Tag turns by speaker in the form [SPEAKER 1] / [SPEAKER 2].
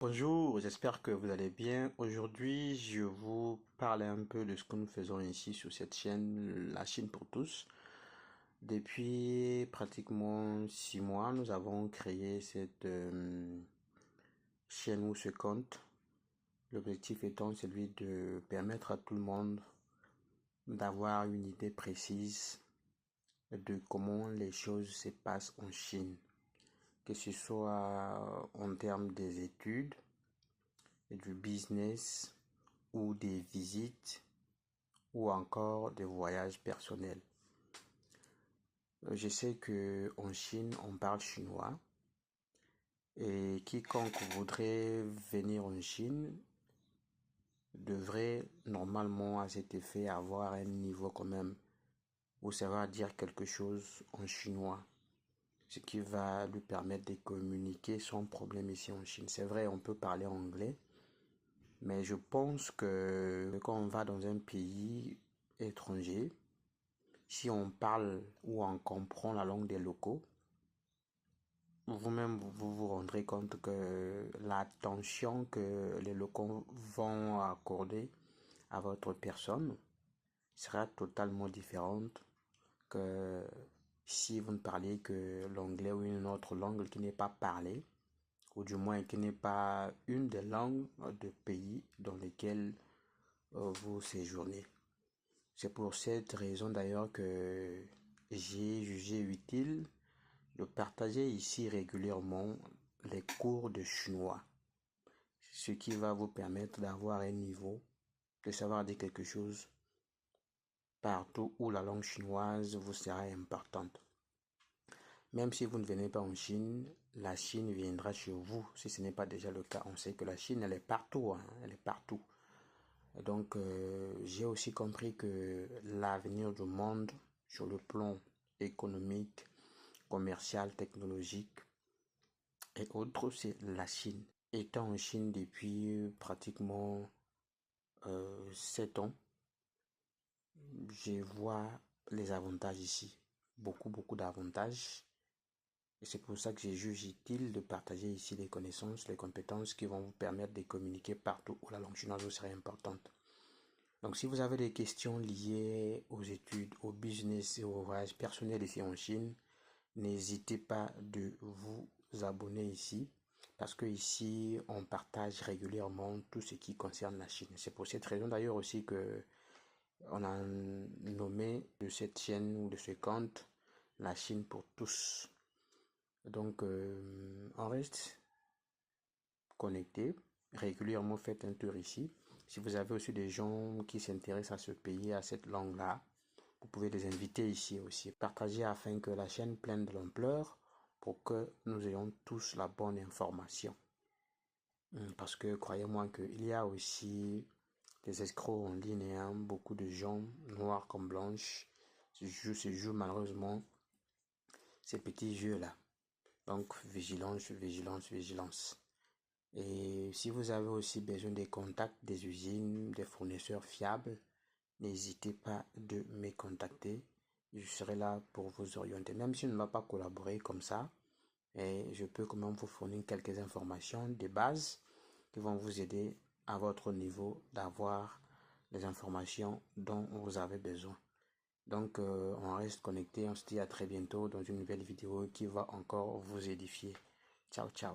[SPEAKER 1] Bonjour, j'espère que vous allez bien. Aujourd'hui, je vous parle un peu de ce que nous faisons ici sur cette chaîne, la Chine pour tous. Depuis pratiquement 6 mois, nous avons créé cette chaîne ou ce compte. L'objectif étant celui de permettre à tout le monde d'avoir une idée précise de comment les choses se passent en Chine, que ce soit en termes des études, du business ou des visites ou encore des voyages personnels. Je sais que en Chine, on parle chinois et quiconque voudrait venir en Chine devrait normalement à cet effet avoir un niveau quand même ou savoir dire quelque chose en chinois, ce qui va lui permettre de communiquer sans problème ici en Chine. C'est vrai, on peut parler anglais, mais je pense que quand on va dans un pays étranger, si on parle ou on comprend la langue des locaux, vous-même vous vous rendrez compte que l'attention que les locaux vont accorder à votre personne sera totalement différente que si vous ne parlez que l'anglais ou une autre langue qui n'est pas parlée, ou du moins qui n'est pas une des langues de pays dans lesquels vous séjournez. C'est pour cette raison d'ailleurs que j'ai jugé utile de partager ici régulièrement les cours de chinois, ce qui va vous permettre d'avoir un niveau, de savoir dire quelque chose partout où la langue chinoise vous sera importante. Même si vous ne venez pas en Chine, la Chine viendra chez vous, si ce n'est pas déjà le cas. On sait que la Chine, elle est partout, hein, elle est partout. Donc, j'ai aussi compris que l'avenir du monde sur le plan économique, commercial, technologique et autres, c'est la Chine. Étant en Chine depuis pratiquement 7 ans, je vois les avantages ici. Beaucoup d'avantages. Et c'est pour ça que j'ai jugé utile de partager ici les connaissances, les compétences qui vont vous permettre de communiquer partout où la langue chinoise vous sera importante. Donc, si vous avez des questions liées aux études, au business et au voyage personnel ici en Chine, n'hésitez pas de vous abonner ici parce que ici, on partage régulièrement tout ce qui concerne la Chine. C'est pour cette raison d'ailleurs aussi que on a nommé de cette chaîne ou de ce compte la Chine pour tous. Donc, on reste connecté. Régulièrement, faites un tour ici. Si vous avez aussi des gens qui s'intéressent à ce pays, à cette langue-là, vous pouvez les inviter ici aussi. Partagez afin que la chaîne prenne de l'ampleur pour que nous ayons tous la bonne information. Parce que croyez-moi qu'il y a aussi des escrocs en ligne, hein, beaucoup de gens, noirs comme blanches, se jouent malheureusement ces petits jeux-là. Donc, vigilance, vigilance, vigilance. Et si vous avez aussi besoin des contacts des usines, des fournisseurs fiables, n'hésitez pas de me contacter. Je serai là pour vous orienter. Même si on ne va pas collaborer comme ça, et je peux quand même vous fournir quelques informations de base qui vont vous aider à votre niveau d'avoir les informations dont vous avez besoin. Donc, on reste connecté. On se dit à très bientôt dans une nouvelle vidéo qui va encore vous édifier. Ciao, ciao.